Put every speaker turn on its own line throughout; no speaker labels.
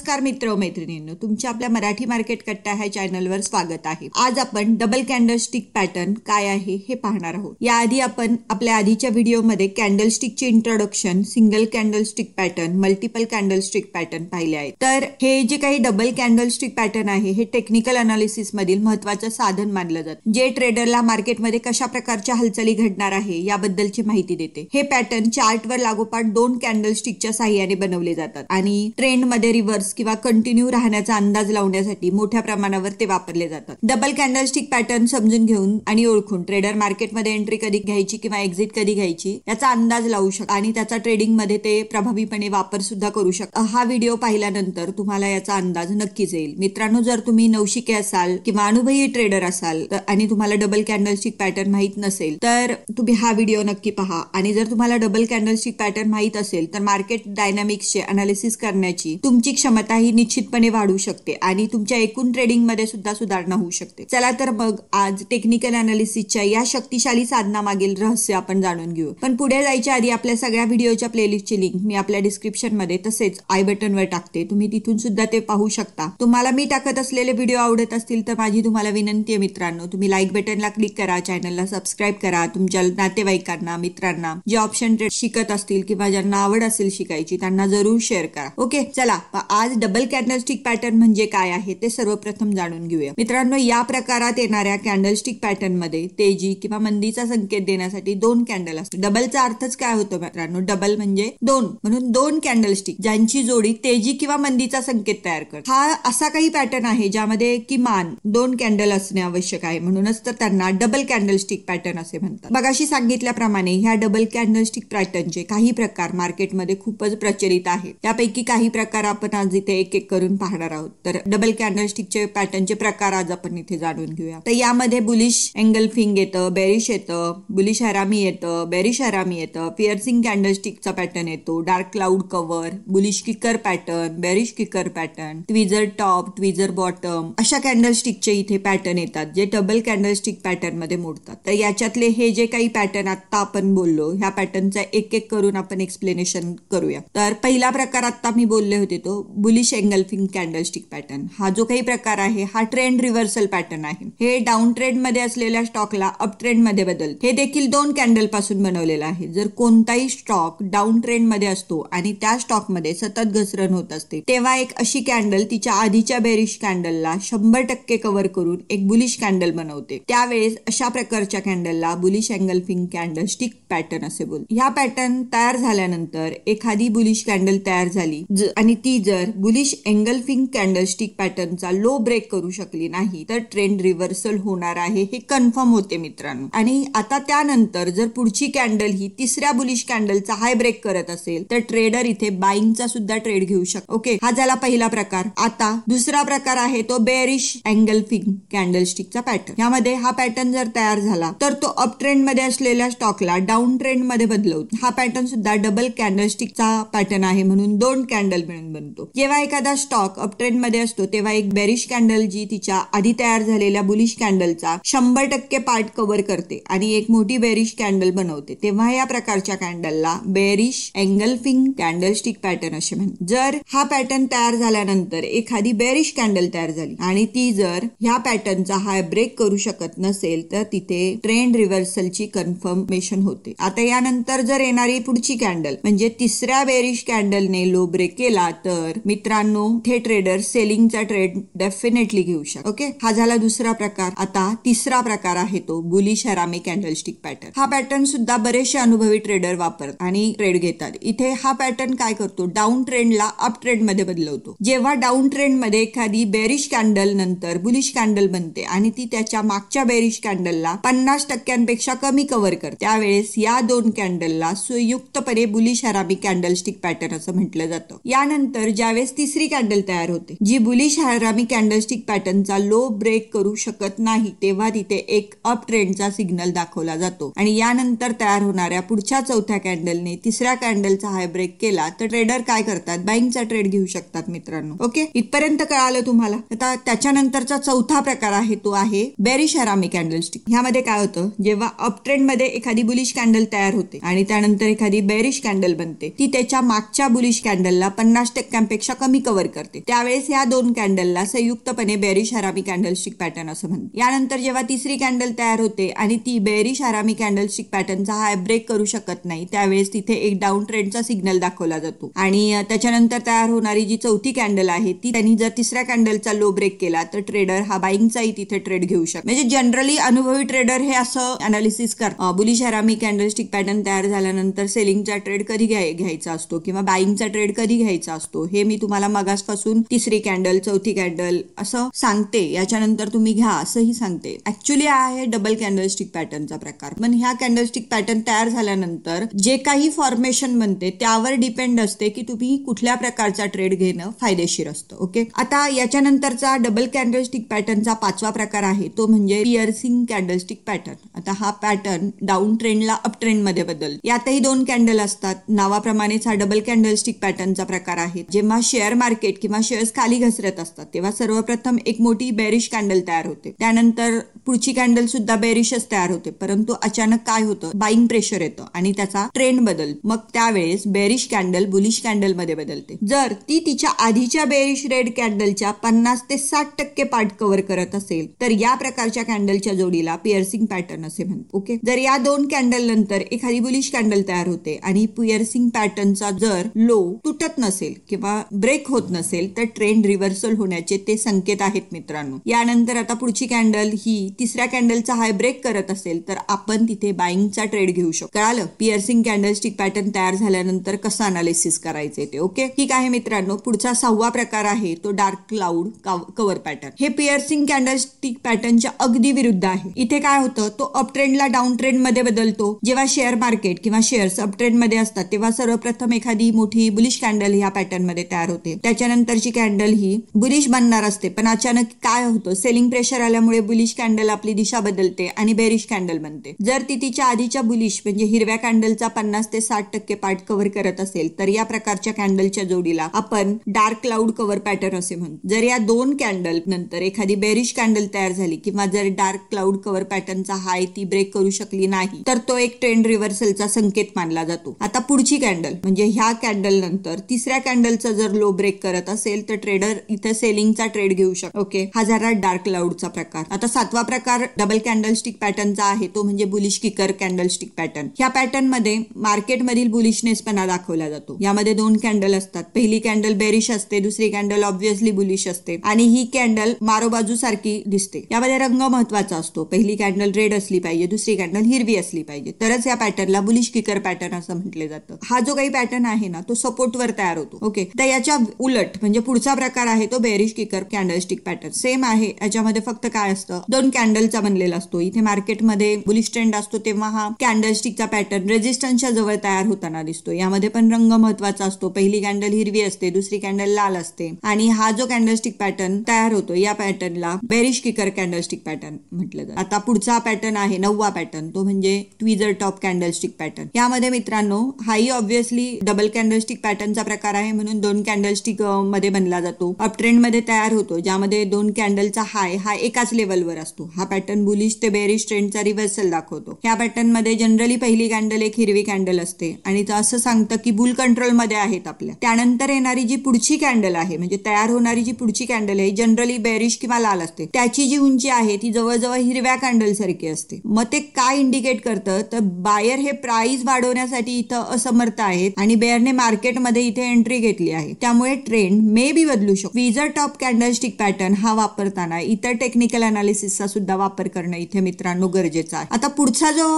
नमस्कार मित्र मैत्रिणींनो, तुमच्या आपल्या मराठी मार्केट कट्टा ह्या चॅनलवर स्वागत आहे। आज आपण डबल कॅन्डलस्टिक पॅटर्न काय आहे हे पाहणार आहोत। याआधी आपण आपल्या आधीच्या व्हिडिओमध्ये कॅन्डलस्टिकचे introduction, single candlestick pattern, multiple candlestick pattern पाहिले आहेत। तर हे जे काही डबल कॅन्डलस्टिक पॅटर्न आहे हे टेक्निकल अनालिसिस मधील महत्त्वाचं साधन मानलं जातं, जे ट्रेडरला मार्केटमध्ये कशा प्रकारच्या हालचाली घडणार आहे याबद्दलची माहिती देते। हे पॅटर्न चार्टवर लागोपाठ दोन कॅन्डलस्टिकच्या साहाय्याने बनवले जातात आणि ट्रेंड मध्ये रिव्हर्स किंवा कंटिन्यू राहण्याचा अंदाज लावण्यासाठी मोठ्या प्रमाणावर ते वापरले जातात। डबल कॅन्डलस्टिक पॅटर्न समजून घेऊन आणि ओळखून ट्रेडर मार्केटमध्ये एंट्री कधी घ्यायची किंवा एक्झिट कधी घ्यायची याचा अंदाज लावू शकतात आणि त्याचा ट्रेडिंग मध्ये ते प्रभावीपणे वापर सुद्धा करू शकतात। हा व्हिडिओ पाहिल्यानंतर तुम्हाला याचा अंदाज नक्कीच येईल। मित्रांनो, जर तुम्ही नवशिके असाल किंवा अनुभवी ट्रेडर असाल आणि तुम्हाला डबल कॅन्डलस्टिक पॅटर्न माहित नसेल तर तुम्ही हा व्हिडिओ नक्की पहा। आणि जर तुम्हाला डबल कॅन्डलस्टिक पॅटर्न माहित असेल तर मार्केट डायनामिक्सचे अनालिसिस करण्याची तुमची क्षमता ही निश्चितपणे वाढू शकते आणि तुमच्या एकूण ट्रेडिंग मध्ये सुद्धा सुधारणा होऊ शकते। चला तर मग आज टेक्निकल अनालिसिसच्या या शक्तिशाली साधनामागील रहस्य आपण जाणून घेऊ। पण पुढे जायच्या आधी आपल्या सगळ्या व्हिडिओच्या प्लेलिस्टची लिंक मी आपल्या डिस्क्रिप्शन मध्ये तसेच आय बटनवर टाकते, तुम्ही तिथून सुद्धा ते पाहू शकता। तुम्हाला मी टाकत असलेले व्हिडिओ आवडत असतील तर माझी तुम्हाला विनंती आहे मित्रांनो, तुम्ही लाईक बटनला क्लिक करा, चॅनलला सबस्क्राईब करा, तुमच्या नातेवाईकांना, मित्रांना जे ऑप्शन ट्रेड शिकत असतील किंवा ज्यांना आवड असेल शिकायची त्यांना जरूर शेअर करा। ओके, चला आज डबल कॅन्डलस्टिक पॅटर्न म्हणजे काय आहे ते सर्वप्रथम जाणून घेऊया। मित्रांनो, या प्रकारात येणाऱ्या कॅन्डलस्टिक पॅटर्न मध्ये तेजी किंवा मंदीचा संकेत देण्यासाठी दोन कॅन्डल असतात। डबलचा अर्थच काय होतो मित्रांनो? डबल म्हणजे दोन, म्हणून दोन कॅन्डलस्टिक ज्यांची जोडी तेजी किंवा मंदीचा संकेत तयार करते। हा असा काही पॅटर्न आहे ज्यामध्ये किमान दोन कॅन्डल असणे आवश्यक आहे, म्हणूनच तर त्यांना डबल कॅन्डलस्टिक पॅटर्न असे म्हणतात। मगाशी सांगितल्याप्रमाणे ह्या डबल कॅन्डलस्टिक पॅटर्नचे काही प्रकार मार्केटमध्ये खूपच प्रचलित आहेत। त्यापैकी काही प्रकार आपण आज इथे एक एक करून पाहणार आहोत। तर डबल कॅन्डलस्टिकचे पॅटर्नचे प्रकार आज आपण इथे जाणून घेऊया। तर यामध्ये बुलिश एंगल्फिंग येतं, बेरिश येतं, बुलिश हरामी येतं, बेरिश हरामी येतं, पिअर्सिंग कॅन्डलस्टिकचा पॅटर्न येतो, dark cloud cover, bullish kicker pattern, bearish kicker pattern, tweezer top, tweezer bottom अशा कॅन्डलस्टिकचे इथे पॅटर्न येतात जे डबल कॅन्डलस्टिक पॅटर्न मध्ये मोडतात। तर याच्यातले हे जे काही पॅटर्न आता आपण बोललो ह्या पॅटर्नचा एक एक करून आपण एक्सप्लेनेशन करूया। तर पहिला प्रकार आता मी बोलले होते तो बुलिश एंगल्फिंग कॅन्डलस्टिक पॅटर्न। हा जो काही प्रकार आहे हा ट्रेंड रिव्हर्सल पॅटर्न आहे। हे डाऊन ट्रेंड मध्ये असलेल्या स्टॉकला अप ट्रेंड मध्ये बदलते। हे देखील दोन कॅन्डल पासून बनवलेलं आहे। जर कोणताही स्टॉक डाऊन ट्रेंड मध्ये असतो आणि त्या स्टॉक मध्ये सतत घसरण होत असते तेव्हा एक अशी कॅन्डल तिच्या आधीच्या बेरिश कॅन्डलला 100% कव्हर करून एक बुलिश कॅन्डल बनवते। त्यावेळेस अशा प्रकारच्या कॅन्डलला बुलिश एंगल्फिंग कॅन्डलस्टिक पॅटर्न असे बोल। ह्या पॅटर्न तयार झाल्यानंतर एखादी बुलिश कॅन्डल तयार झाली आणि ती जर बुलिश एंगल्फिंग कॅन्डलस्टिक पॅटर्नचा लो ब्रेक करू शकली नाही तर ट्रेंड रिव्हर्सल होणार आहे हे कन्फर्म होते मित्रांनो। आणि आता त्यानंतर जर पुढची कॅन्डल ही तिसऱ्या बुलिश कॅन्डलचा हाय ब्रेक करत असेल तर ट्रेडर इथे बाइंगचा सुद्धा ट्रेड घेऊ शकतो। ओके, हा झाला पहिला प्रकार। आता दुसरा प्रकार आहे तो बेरिश एंगल्फिंग कॅन्डलस्टिकचा पॅटर्न। यामध्ये हा पॅटर्न जर तयार झाला तर तो अप ट्रेंड मध्ये असलेल्या स्टॉकला डाऊन ट्रेंड मध्ये बदलवतो। हा पॅटर्न सुद्धा डबल कॅन्डलस्टिकचा पॅटर्न आहे, म्हणून दोन कॅन्डल मिळून बनतो। जेव्हा एखादा स्टॉक अप ट्रेंड मध्ये असतो तेव्हा एक बेरिश कॅन्डल जी तिच्या आधी तयार झालेल्या बुलिश कॅन्डलचा 100% पार्ट कव्हर करते आणि एक मोठी बेरिश कॅन्डल बनवते, तेव्हा या प्रकारच्या कॅन्डलला बेरिश एंगल्फिंग कॅन्डलस्टिक पॅटर्न असे म्हणतात। जर हा पॅटर्न तयार झाल्यानंतर एखादी बेरिश कॅन्डल तयार झाली आणि ती जर ह्या पॅटर्नचा हाय ब्रेक करू शकत नसेल तर तिथे ट्रेंड रिव्हर्सलची कन्फर्मेशन होते। आता यानंतर जर येणारी पुढची कॅन्डल म्हणजे तिसऱ्या बेरिश कॅन्डलने लो ब्रेक केला तर मित्रांनो हे ट्रेडर सेलिंगचा ट्रेड डेफिनेटली घेऊ शकतो। ओके, हा झाला दुसरा प्रकार। आता तिसरा प्रकार आहे तो बुलिश हरामी कॅन्डलस्टिक पॅटर्न। हा पॅटर्न सुद्धा बरेचसे अनुभवी ट्रेडर वापरतात आणि ट्रेड घेतात। इथे हा पॅटर्न काय करतो? डाऊन ट्रेंडला अप ट्रेंड मध्ये बदलवतो। जेव्हा डाऊन ट्रेंड मध्ये एखादी बेरिश कॅन्डल नंतर बुलिश कॅन्डल बनते आणि ती त्याच्या मागच्या बेरिश कॅन्डलला 50% कमी कव्हर करते त्यावेळेस या दोन कॅन्डलला संयुक्तपणे बुलिश हरामी कॅन्डलस्टिक पॅटर्न असं म्हटलं जातं। यानंतर ज्यावेळेस तिसरी कॅन्डल तयार होते जी बुलिश हरामी कॅन्डलस्टिक पॅटर्नचा लो ब्रेक करू शकत नाही तेव्हा तिथे एक अप ट्रेंडचा सिग्नल दाखवला जातो आणि यानंतर तयार होणाऱ्या पुढच्या चौथ्या कॅन्डलने तिसऱ्या कॅन्डलचा हाय ब्रेक केला तर ट्रेडर काय करतात? बाइंगचा ट्रेड घेऊ शकतात मित्रांनो। ओके, इथपर्यंत कळालं तुम्हाला? आता त्याच्यानंतरचा चौथा प्रकार आहे तो आहे बेरिश हरामी कॅन्डलस्टिक। ह्यामध्ये काय होतं? जेव्हा अप ट्रेंड मध्ये एखादी बुलिश कॅन्डल तयार होते आणि त्यानंतर एखादी बेरिश कॅन्डल बनते ती त्याच्या मागच्या बुलिश कॅन्डलला 50% कमी कव्हर करते, त्यावेळेस ह्या दोन कॅन्डलला संयुक्तपणे बेरिश हरामी कॅन्डलस्टिक पॅटर्न असं म्हणतात. यानंतर जेव्हा तिसरी कॅन्डल तयार होते आणि ती बेरिश हरामी कॅन्डलस्टिक पॅटर्नचा हाय ब्रेक करू शकत नाही, त्यावेळेस तिथे एक डाऊन ट्रेंडचा सिग्नल दाखवला जातो. आणि त्याच्यानंतर तयार होणारी जी चौथी कॅन्डल आहे ती त्यांनी जर तिसऱ्या कॅन्डलचा लो ब्रेक केला तर ट्रेडर हा बाईंगचाही तिथे ट्रेड घेऊ शकतो. म्हणजे जनरली अनुभवी ट्रेडर हे असं अनालिसिस करतात, बुलिश हरामी कॅन्डलस्टिक पॅटर्न तयार झाल्यानंतर सेलिंगचा ट्रेड कधी घ्यायचा असतो किंवा बाईंगचा ट्रेड कधी घ्यायचा असतो हे मी तुम्हाला मगासपासून तिसरी कॅन्डल चौथी कॅन्डल असं सांगते, याच्यानंतर तुम्ही घ्या असंही सांगते. ऍक्च्युली आहे डबल कॅन्डलस्टिक पॅटर्नचा प्रकार. पण ह्या कॅन्डलस्टिक पॅटर्न तयार झाल्यानंतर जे काही फॉर्मेशन बनते त्यावर डिपेंड असते की तुम्ही कुठल्या प्रकारचा ट्रेड घेणं फायदेशीर असतं. ओके, आता याच्यानंतरचा डबल कॅन्डलस्टिक पॅटर्नचा पाचवा प्रकार आहे तो म्हणजे पिअर्सिंग कॅन्डलस्टिक पॅटर्न. आता हा पॅटर्न डाऊन ट्रेंडला अप ट्रेंड मध्ये बदलतो. यातही दोन कॅन्डल असतात. नावाप्रमाणेच हा डबल कॅन्डलस्टिक पॅटर्नचा प्रकार आहे. जेव्हा शेअर मार्केट किंवा शेअर्स खाली घसरत असतात तेव्हा सर्वप्रथम एक मोठी बेरिश कॅन्डल तयार होते, त्यानंतर पुढची कॅन्डल सुद्धा बेरिशच तयार होते, परंतु अचानक काय होतं, बाईंग प्रेशर येतं आणि त्याचा ट्रेंड बदलतो. मग त्यावेळेस बेरिश कॅन्डल बुलिश कॅन्डल मध्ये बदलते. जर ती तिच्या आधीच्या बेरिश रेड कॅन्डलच्या 50 ते 60% पार्ट कव्हर करत असेल तर या प्रकारच्या कॅन्डलच्या जोडीला पिअर्सिंग पॅटर्न असे म्हणतात. ओके, जर या दोन कॅन्डल नंतर एखादी बुलिश कॅन्डल तयार होते आणि पिअर्सिंग पॅटर्नचा जर लो तुटत नसेल किंवा ब्रेक होत नसेल तर ट्रेंड रिव्हर्सल होण्याचे ते संकेत आहेत मित्रांनो. यानंतर आता पुढची कॅन्डल ही तिसऱ्या कॅन्डलचा हाय ब्रेक करत असेल तर आपण तिथे बाईंगचा ट्रेड घेऊ शकतो. कळालं पिअर्सिंग कॅन्डलस्टिक पॅटर्न तयार झाल्यानंतर कसं अनालिसिस करायचे ते. ओके, ठीक आहे मित्रांनो. पुढचा सहावा प्रकार आहे तो डार्क क्लाउड कव्हर पॅटर्न. हे पिअर्सिंग कॅन्डलस्टिक पॅटर्नच्या अगदी विरुद्ध आहे. इथे काय होतं, तो अप ट्रेंडला डाऊन ट्रेंड मध्ये बदलतो. जेव्हा शेअर मार्केट किंवा शेअर्स अप ट्रेंड मध्ये असतात तेव्हा सर्वप्रथम एखादी मोठी बुलिश कॅन्डल ह्या पॅटर्न मध्ये तयार होते. त्याच्यानंतरची कॅन्डल ही बुलिश बनणार असते, पण अचानक काय होतं, सेलिंग प्रेशर आल्यामुळे बुलिश कॅन्डल आपली दिशा बदलते आणि बेरिश कॅन्डल बनते. जर ती तिच्या आधीच्या बुलिश म्हणजे हिरव्या कॅन्डलचा 50 ते 60% पार्ट कव्हर करत असेल तर या प्रकारच्या कॅन्डलच्या जोडीला आपण डार्क क्लाउड कव्हर पॅटर्न असे म्हणतो. जर या दोन कॅन्डल नंतर एखादी बेरिश कॅन्डल तयार झाली किंवा जर डार्क क्लाउड कव्हर पॅटर्नचा हाय ती ब्रेक करू शकली नाही तर तो एक ट्रेंड रिव्हर्सलचा संकेत मानला जातो. आता पुढची कॅन्डल म्हणजे ह्या कॅन्डल नंतर तिसऱ्या कॅन्डलचा जर लो ब्रेक करत असेल तर ट्रेडर इथे सेलिंगचा ट्रेड घेऊ शकतो. ओके, हा जरा डार्क क्लाउडचा प्रकार. आता सातवा प्रकार डबल कॅन्डलस्टिक पॅटर्नचा आहे तो म्हणजे बुलिश किकर कॅन्डलस्टिक पॅटर्न. ह्या पॅटर्न मध्ये मार्केटमधील बुलिशनेसपणा दाखवला जातो. यामध्ये दोन कॅन्डल असतात. पहिली कॅन्डल बेरिश असते, दुसरी कॅन्डल ऑब्व्हियसली बुलिश असते आणि ही कॅन्डल मारोबाजू सारखी दिसते. यामध्ये रंग महत्वाचा असतो. पहिली कॅन्डल रेड असली पाहिजे, दुसरी कॅन्डल हिरवी असली पाहिजे, तरच या पॅटर्नला बुलिश किकर पॅटर्न असं म्हटले जातं. हा जो काही पॅटर्न आहे ना तो सपोर्टवर तयार होतो. ओके, तर याच्या उलट म्हणजे पुढचा प्रकार आहे तो bearish kicker candlestick pattern. Same आहे, याच्यामध्ये फक्त काय असतं, दोन कॅन्डलचा बनलेला असतो. इथे मार्केटमध्ये बुलिश ट्रेंड असतो तेव्हा हा कॅन्डलस्टिकचा पॅटर्न रेजिस्टन्सच्या जवळ तयार होताना दिसतो. यामध्ये पण रंग महत्वाचा असतो. पहिली कॅन्डल हिरवी असते, दुसरी कॅन्डल लाल असते आणि हा जो कॅन्डलस्टिक पॅटर्न तयार होतो या पॅटर्नला बेरिश किकर कॅन्डलस्टिक पॅटर्न म्हटलं जातं. आता पुढचा पॅटर्न आहे नववा पॅटर्न तो म्हणजे ट्विझर टॉप कॅन्डलस्टिक पॅटर्न. यामध्ये मित्रांनो हाही ऑब्व्हियसली डबल कॅन्डलस्टिक पॅटर्नचा प्रकार आहे म्हणून दोन कॅन्डलस्टिक मध्ये बनला जातो. अप ट्रेंड मध्ये तयार होतो ज्यामध्ये दोन कॅन्डलचा हाय हा एकाच लेवलवर असतो. हा पॅटर्न बुलिश ते बेरिश ट्रेंडचा रिव्हर्सल दाखवतो. या पॅटर्न मध्ये जनरली पहिली कॅन्डल एक हिरवी कॅन्डल असते आणि असं सांगतं की बुल कंट्रोल मध्ये आहेत आपल्या. त्यानंतर येणारी जी पुढची कॅन्डल आहे म्हणजे तयार होणारी जी पुढची कॅन्डल आहे जनरली बेरिश किंवा लाल असते. त्याची जी उंची आहे ती जवळजवळ हिरव्या कॅन्डल सारखी असते. मग ते काय इंडिकेट करतं तर बायर हे प्राइस वाढवण्यासाठी इथं असमर्थ आहेत आणि बेअरने मार्केटमध्ये इथे एंट्री घेतली आहे. त्यामुळे ट्रेंड मे बी बदलू शकतो. ट्विझर टॉप कॅन्डलस्टिक पॅटर्न हा वापरताना इतर टेक्निकल अनालिसिसचा सुद्धा वापर करणं इथे मित्रांनो गरजेचं आहे. आता पुढचा जो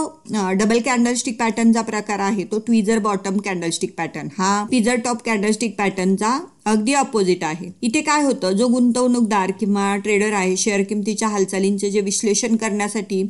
डबल कॅन्डलस्टिक पॅटर्नचा प्रकार आहे तो ट्विझर बॉटम कॅन्डलस्टिक पॅटर्न. हा ट्विझर टॉप कॅन्डलस्टिक पॅटर्नचा अगदी ऑपोजिट आहे. इथे काय होतं, जो गुंतवणूकदार किंवा ट्रेडर आहे शेअर किमतीच्या हालचालींचे जे विश्लेषण करण्यासाठी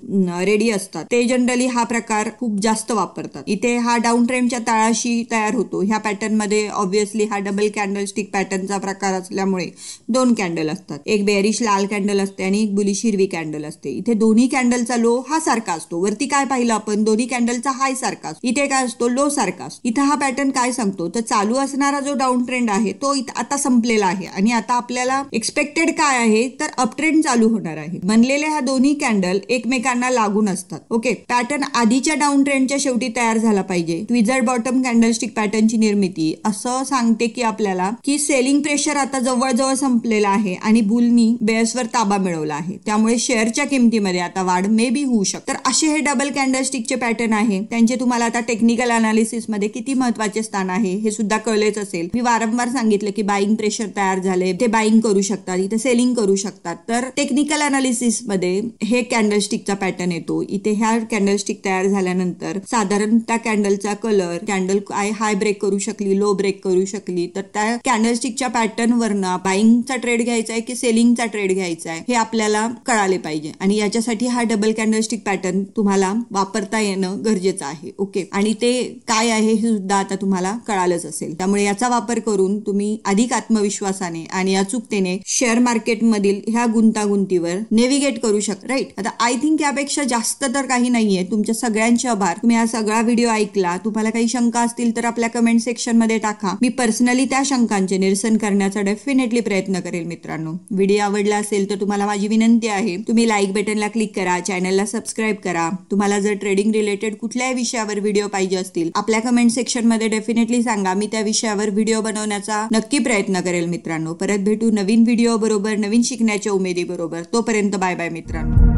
रेडी असतात ते जनरली हा प्रकार खूप जास्त वापरतात. इथे हा डाऊन ट्रेंडच्या तळाशी तयार होतो. ह्या पॅटर्न मध्ये ऑब्व्हियसली हा डबल कॅन्डलस्टिक पॅटर्नचा प्रकार असल्यामुळे दोन कॅन्डल असतात. एक बेरिश लाल कॅन्डल असते आणि एक बुलिश हिरवी कॅन्डल असते. इथे दोन्ही कॅन्डलचा लो हा सारखा असतो. वरती काय पाहिलं आपण, दोन्ही कॅन्डलचा हाय सारखा असतो. इथे काय असतो, लो सारखा असतो. इथे हा पॅटर्न काय सांगतो तर चालू असणारा जो डाऊन ट्रेंड आहे तो इथं पॉइंट आता संपलेला आहे आणि आता आपल्याला एक्सपेक्टेड काय आहे तर अपट्रेंड चालू होणार आहे. बनलेले ह्या दोन्ही कॅन्डल एकमेकांना लागून असतात. ओके, पॅटर्न आधीच्या डाऊन ट्रेंडच्या शेवटी तयार झाला पाहिजे. ट्विझर बॉटम कॅन्डलस्टिक पॅटर्नची निर्मिती असं सांगते की आपल्याला की सेलिंग प्रेशर आता जवळजवळ संपलेला आहे आणि बुलनी बेअर्सवर ताबा मिळवला आहे. त्यामुळे शेअरच्या किमतीमध्ये आता वाढ मे बी होऊ शकते. तर असे हे डबल कॅन्डलस्टिकचे पॅटर्न आहे. त्यांचे तुम्हाला आता टेक्निकल अनालिसिस मध्ये किती महत्वाचे स्थान आहे हे सुद्धा कळलेच असेल. मी वारंवार सांगितलं की बाईंग प्रेशर तयार झाले, ते बाईंग करू शकतात, इथे सेलिंग करू शकतात. तर टेक्निकल अनालिसिस मध्ये हे कॅन्डलस्टिकचा पॅटर्न येतो. इथे ह्या कॅन्डलस्टिक तयार झाल्यानंतर साधारण त्या कॅन्डलचा कलर, कॅन्डल हाय ब्रेक करू शकली, लो ब्रेक करू शकली, तर त्या कॅन्डलस्टिकच्या पॅटर्न वरनं बाईंगचा ट्रेड घ्यायचा आहे की सेलिंगचा ट्रेड घ्यायचा आहे हे आपल्याला कळाले पाहिजे. आणि याच्यासाठी हा डबल कॅन्डलस्टिक पॅटर्न तुम्हाला वापरता येणं गरजेचं आहे. ओके, आणि ते काय आहे हे सुद्धा आता तुम्हाला कळालंच असेल. त्यामुळे याचा वापर करून तुम्ही अधिक आत्मविश्वासाने आणि अचूकतेने शेअर मार्केट मधील ह्या गुंतागुंतीवर नेव्हिगेट करू शकता. राईट, आता आय थिंक यापेक्षा जास्त तर काही नाहीये. तुमच्या सगळ्यांचे आभार. तुम्ही हा सगळा व्हिडिओ ऐकला. तुम्हाला काही शंका असतील तर आपल्या कमेंट सेक्शन मध्ये टाका. मी पर्सनली त्या शंकांचे निरसन करण्याचा डेफिनेटली प्रयत्न करेल. मित्रांनो, व्हिडिओ आवडला असेल तर तुम्हाला माझी विनंती आहे, तुम्ही लाईक बटनला क्लिक करा, चॅनलला सबस्क्राईब करा. तुम्हाला जर ट्रेडिंग रिलेटेड कुठल्याही विषयावर व्हिडिओ पाहिजे असतील आपल्या कमेंट सेक्शन मध्ये डेफिनेटली सांगा. मी त्या विषयावर व्हिडिओ बनवण्याचा नक्की प्रयत्न करेल. मित्रांनो, परत भेटू नवीन व्हिडिओ बरोबर, नवीन शिकण्याच्या उमेदी बरोबर. तोपर्यंत बाय बाय मित्रांनो.